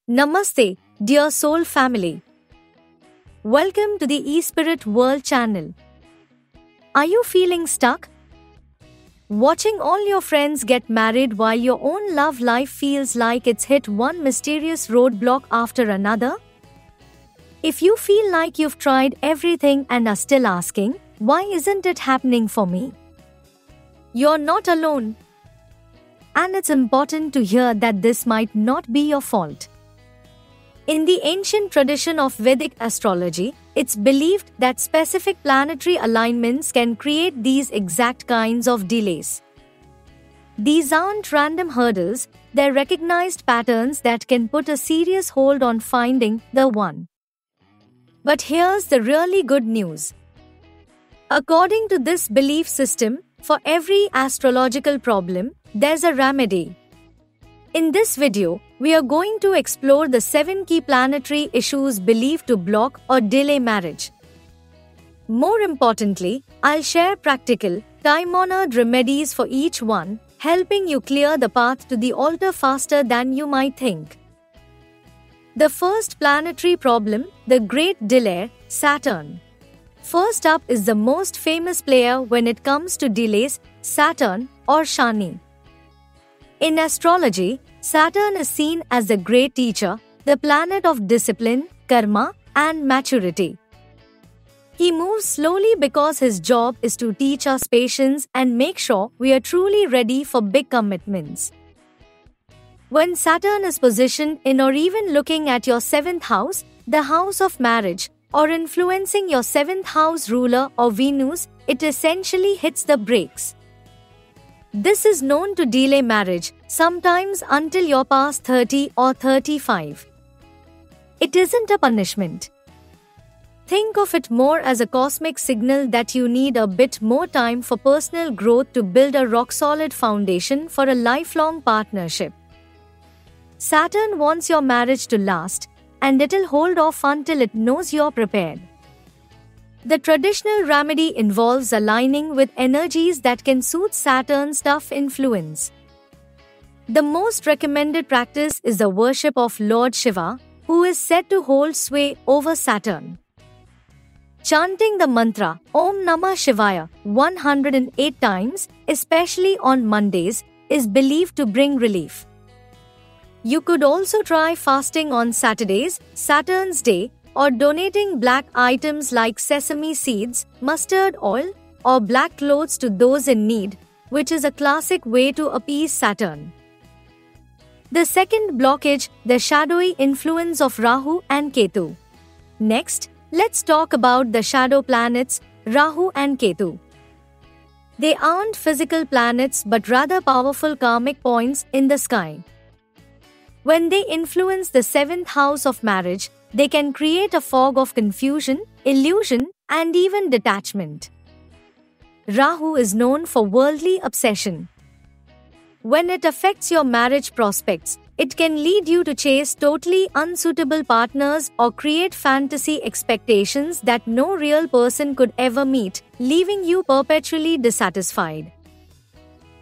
Namaste, dear soul family. Welcome to the eSpirit World channel. Are you feeling stuck? Watching all your friends get married while your own love life feels like it's hit one mysterious roadblock after another? If you feel like you've tried everything and are still asking, why isn't it happening for me? You're not alone. And it's important to hear that this might not be your fault. In the ancient tradition of Vedic astrology, it's believed that specific planetary alignments can create these exact kinds of delays. These aren't random hurdles, they're recognized patterns that can put a serious hold on finding the one. But here's the really good news. According to this belief system, for every astrological problem, there's a remedy. In this video, we are going to explore the 7 key planetary issues believed to block or delay marriage. More importantly, I'll share practical, time-honored remedies for each one, helping you clear the path to the altar faster than you might think. The first planetary problem, the Great Delay, Saturn. First up is the most famous player when it comes to delays, Saturn or Shani. In astrology, Saturn is seen as the great teacher, the planet of discipline, karma, and maturity. He moves slowly because his job is to teach us patience and make sure we are truly ready for big commitments. When Saturn is positioned in or even looking at your 7th house, the house of marriage, or influencing your 7th house ruler or Venus, it essentially hits the brakes. This is known to delay marriage, sometimes until you're past 30 or 35. It isn't a punishment. Think of it more as a cosmic signal that you need a bit more time for personal growth to build a rock-solid foundation for a lifelong partnership. Saturn wants your marriage to last, and it'll hold off until it knows you're prepared. The traditional remedy involves aligning with energies that can soothe Saturn's tough influence. The most recommended practice is the worship of Lord Shiva, who is said to hold sway over Saturn. Chanting the mantra Om Namah Shivaya 108 times, especially on Mondays, is believed to bring relief. You could also try fasting on Saturdays, Saturn's day, or donating black items like sesame seeds, mustard oil, or black clothes to those in need, which is a classic way to appease Saturn. The second blockage, the shadowy influence of Rahu and Ketu. Next, let's talk about the shadow planets, Rahu and Ketu. They aren't physical planets but rather powerful karmic points in the sky. When they influence the 7th house of marriage, they can create a fog of confusion, illusion, and even detachment. Rahu is known for worldly obsession. When it affects your marriage prospects, it can lead you to chase totally unsuitable partners or create fantasy expectations that no real person could ever meet, leaving you perpetually dissatisfied.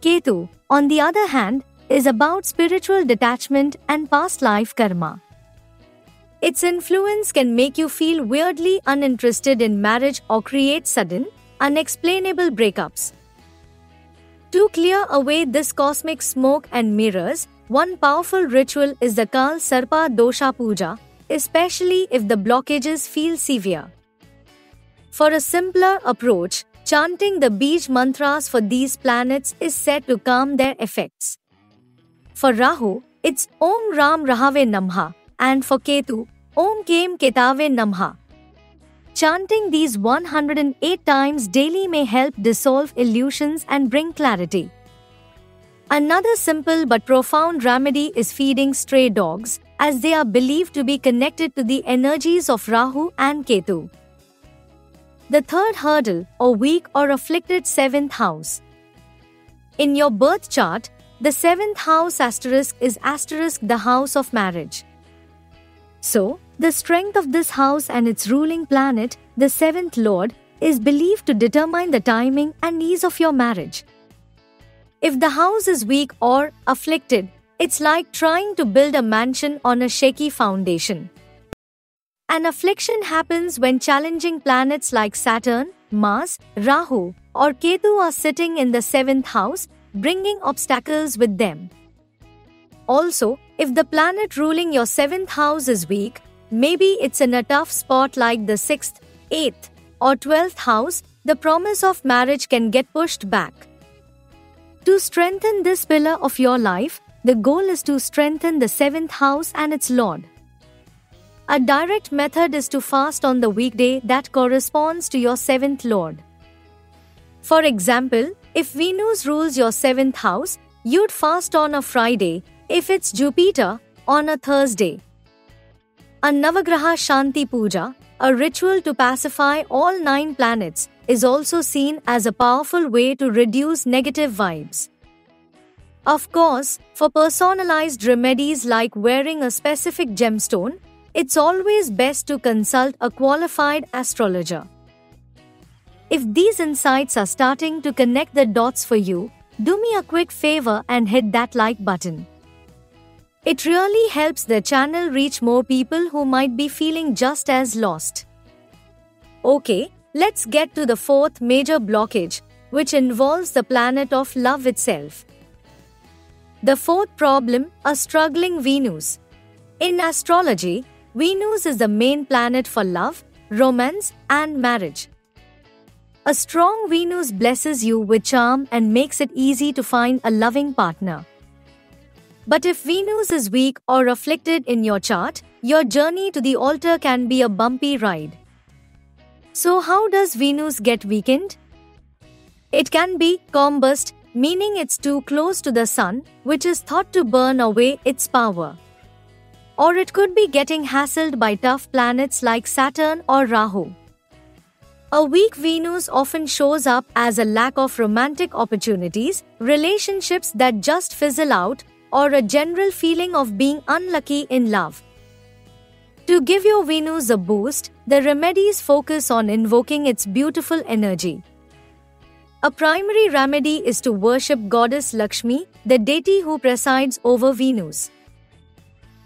Ketu, on the other hand, is about spiritual detachment and past life karma. Its influence can make you feel weirdly uninterested in marriage or create sudden, unexplainable breakups. To clear away this cosmic smoke and mirrors, one powerful ritual is the Kal Sarpa Dosha Puja, especially if the blockages feel severe. For a simpler approach, chanting the Bij mantras for these planets is said to calm their effects. For Rahu, it's Om Ram Rahave Namah, and for Ketu, Om Kem Ketave Namah. Chanting these 108 times daily may help dissolve illusions and bring clarity. Another simple but profound remedy is feeding stray dogs, as they are believed to be connected to the energies of Rahu and Ketu. The third hurdle, or weak or afflicted 7th house. In your birth chart, the 7th house asterisk is asterisk the house of marriage. So, the strength of this house and its ruling planet, the 7th lord, is believed to determine the timing and ease of your marriage. If the house is weak or afflicted, It's like trying to build a mansion on a shaky foundation. An affliction happens when challenging planets like Saturn, Mars, Rahu, or Ketu are sitting in the 7th house, bringing obstacles with them. Also, if the planet ruling your 7th house is weak, maybe it's in a tough spot like the 6th, 8th, or 12th house, the promise of marriage can get pushed back. To strengthen this pillar of your life, the goal is to strengthen the 7th house and its lord. A direct method is to fast on the weekday that corresponds to your 7th lord. For example, if Venus rules your 7th house, you'd fast on a Friday, if it's Jupiter, on a Thursday. A Navagraha Shanti Puja, a ritual to pacify all 9 planets, is also seen as a powerful way to reduce negative vibes. Of course, for personalized remedies like wearing a specific gemstone, it's always best to consult a qualified astrologer. If these insights are starting to connect the dots for you, do me a quick favor and hit that like button. It really helps the channel reach more people who might be feeling just as lost. Okay, let's get to the 4th major blockage, which involves the planet of love itself. The 4th problem, a struggling Venus. In astrology, Venus is the main planet for love, romance, and marriage. A strong Venus blesses you with charm and makes it easy to find a loving partner. But if Venus is weak or afflicted in your chart, your journey to the altar can be a bumpy ride. So how does Venus get weakened? It can be combust, meaning it's too close to the sun, which is thought to burn away its power. Or it could be getting hassled by tough planets like Saturn or Rahu. A weak Venus often shows up as a lack of romantic opportunities, relationships that just fizzle out, or a general feeling of being unlucky in love. To give your Venus a boost, the remedies focus on invoking its beautiful energy. A primary remedy is to worship goddess Lakshmi, the deity who presides over Venus.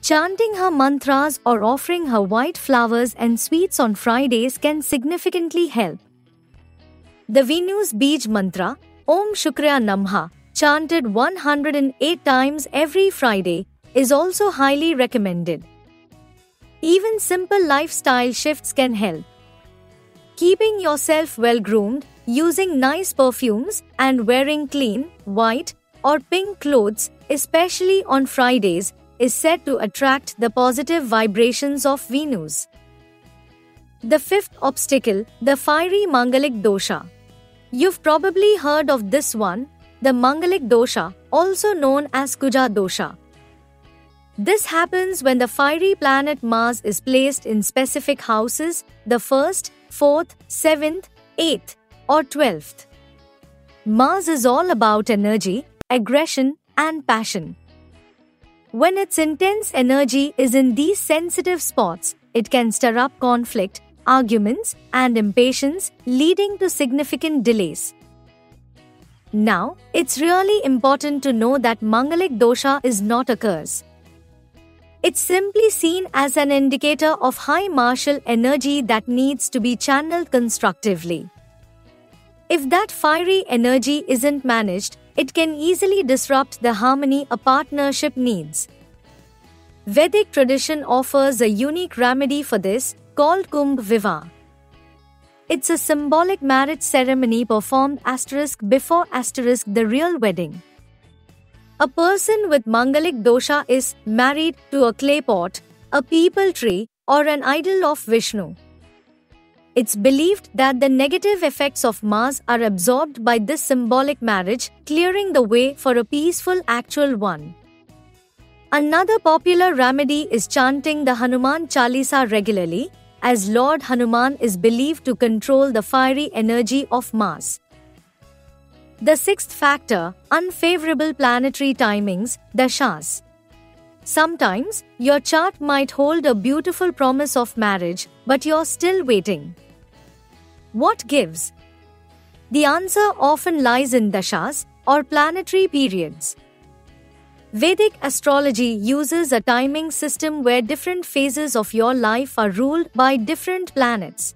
Chanting her mantras or offering her white flowers and sweets on Fridays can significantly help. The Venus Bij mantra, Om Shukrya Namah, chanted 108 times every Friday, is also highly recommended. Even simple lifestyle shifts can help. Keeping yourself well-groomed, using nice perfumes, and wearing clean, white, or pink clothes, especially on Fridays, is said to attract the positive vibrations of Venus. The 5th obstacle, the fiery Mangalik dosha. You've probably heard of this one, the Mangalik dosha, also known as Kuja dosha. This happens when the fiery planet Mars is placed in specific houses, the 1st, 4th, 7th, 8th, or 12th. Mars is all about energy, aggression, and passion. When its intense energy is in these sensitive spots, it can stir up conflict, arguments, and impatience, leading to significant delays. Now, it's really important to know that Mangalik dosha is not a curse. It's simply seen as an indicator of high martial energy that needs to be channeled constructively. If that fiery energy isn't managed, it can easily disrupt the harmony a partnership needs. Vedic tradition offers a unique remedy for this, called Kumbh Vivah. It's a symbolic marriage ceremony performed before the real wedding. A person with Mangalik dosha is married to a clay pot, a peepal tree, or an idol of Vishnu. It's believed that the negative effects of Mars are absorbed by this symbolic marriage, clearing the way for a peaceful actual one. Another popular remedy is chanting the Hanuman Chalisa regularly, as Lord Hanuman is believed to control the fiery energy of Mars. The 6th factor, unfavorable planetary timings, dashas. Sometimes, your chart might hold a beautiful promise of marriage, but you're still waiting. What gives? The answer often lies in dashas, or planetary periods. Vedic astrology uses a timing system where different phases of your life are ruled by different planets.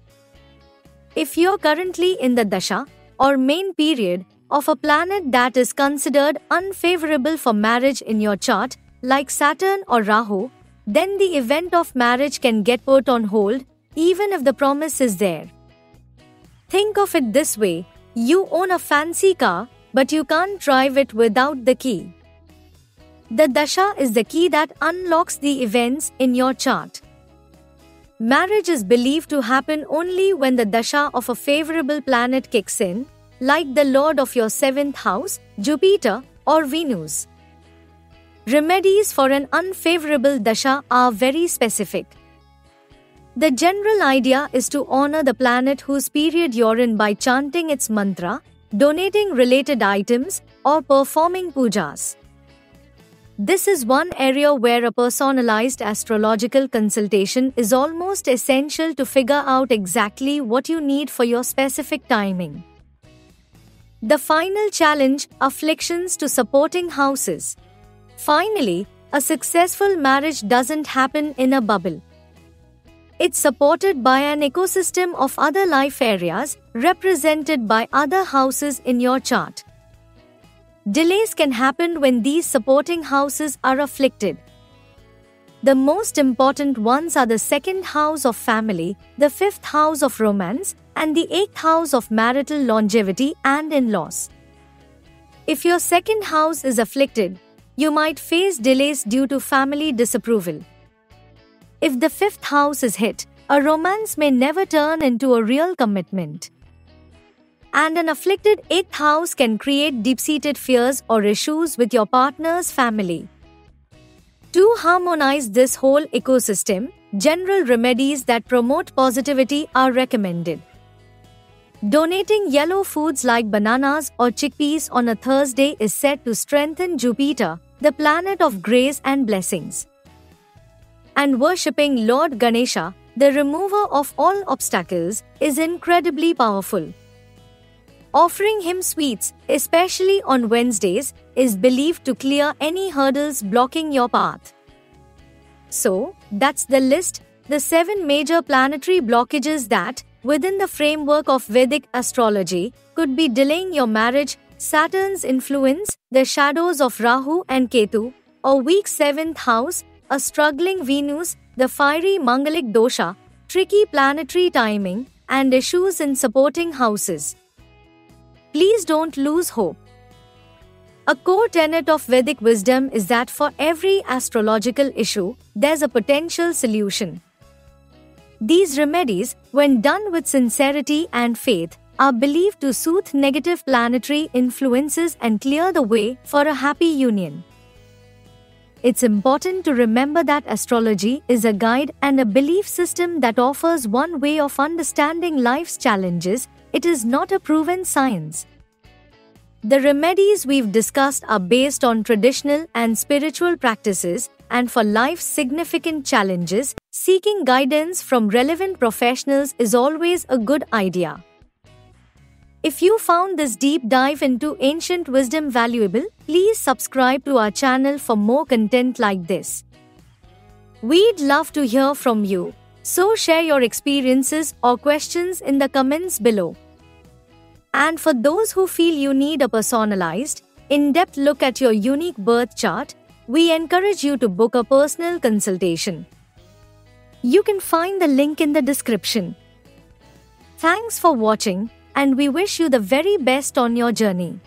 If you're currently in the dasha, or main period, of a planet that is considered unfavorable for marriage in your chart, like Saturn or Rahu, then the event of marriage can get put on hold, even if the promise is there. Think of it this way: you own a fancy car, but you can't drive it without the key. The dasha is the key that unlocks the events in your chart. Marriage is believed to happen only when the dasha of a favorable planet kicks in, like the lord of your 7th house, Jupiter, or Venus. Remedies for an unfavorable dasha are very specific. The general idea is to honor the planet whose period you're in by chanting its mantra, donating related items, or performing pujas. This is one area where a personalized astrological consultation is almost essential to figure out exactly what you need for your specific timing. The final challenge: afflictions to supporting houses. Finally, a successful marriage doesn't happen in a bubble. It's supported by an ecosystem of other life areas represented by other houses in your chart. Delays can happen when these supporting houses are afflicted. The most important ones are the 2nd house of family, the 5th house of romance, and the 8th house of marital longevity and in-laws. If your 2nd house is afflicted, you might face delays due to family disapproval. If the 5th house is hit, a romance may never turn into a real commitment. And an afflicted 8th house can create deep-seated fears or issues with your partner's family. To harmonize this whole ecosystem, general remedies that promote positivity are recommended. Donating yellow foods like bananas or chickpeas on a Thursday is said to strengthen Jupiter, the planet of grace and blessings. And worshipping Lord Ganesha, the remover of all obstacles, is incredibly powerful. Offering him sweets, especially on Wednesdays, is believed to clear any hurdles blocking your path. So, that's the list, the 7 major planetary blockages that, within the framework of Vedic astrology, could be delaying your marriage: Saturn's influence, the shadows of Rahu and Ketu, a weak 7th house, a struggling Venus, the fiery Mangalic dosha, tricky planetary timing, and issues in supporting houses. Please don't lose hope. A core tenet of Vedic wisdom is that for every astrological issue, there's a potential solution. These remedies, when done with sincerity and faith, are believed to soothe negative planetary influences and clear the way for a happy union. It's important to remember that astrology is a guide and a belief system that offers one way of understanding life's challenges. It is not a proven science. The remedies we've discussed are based on traditional and spiritual practices, and for life's significant challenges, seeking guidance from relevant professionals is always a good idea. If you found this deep dive into ancient wisdom valuable, please subscribe to our channel for more content like this. We'd love to hear from you, so share your experiences or questions in the comments below. And for those who feel you need a personalized, in-depth look at your unique birth chart, we encourage you to book a personal consultation. You can find the link in the description. Thanks for watching, and we wish you the very best on your journey.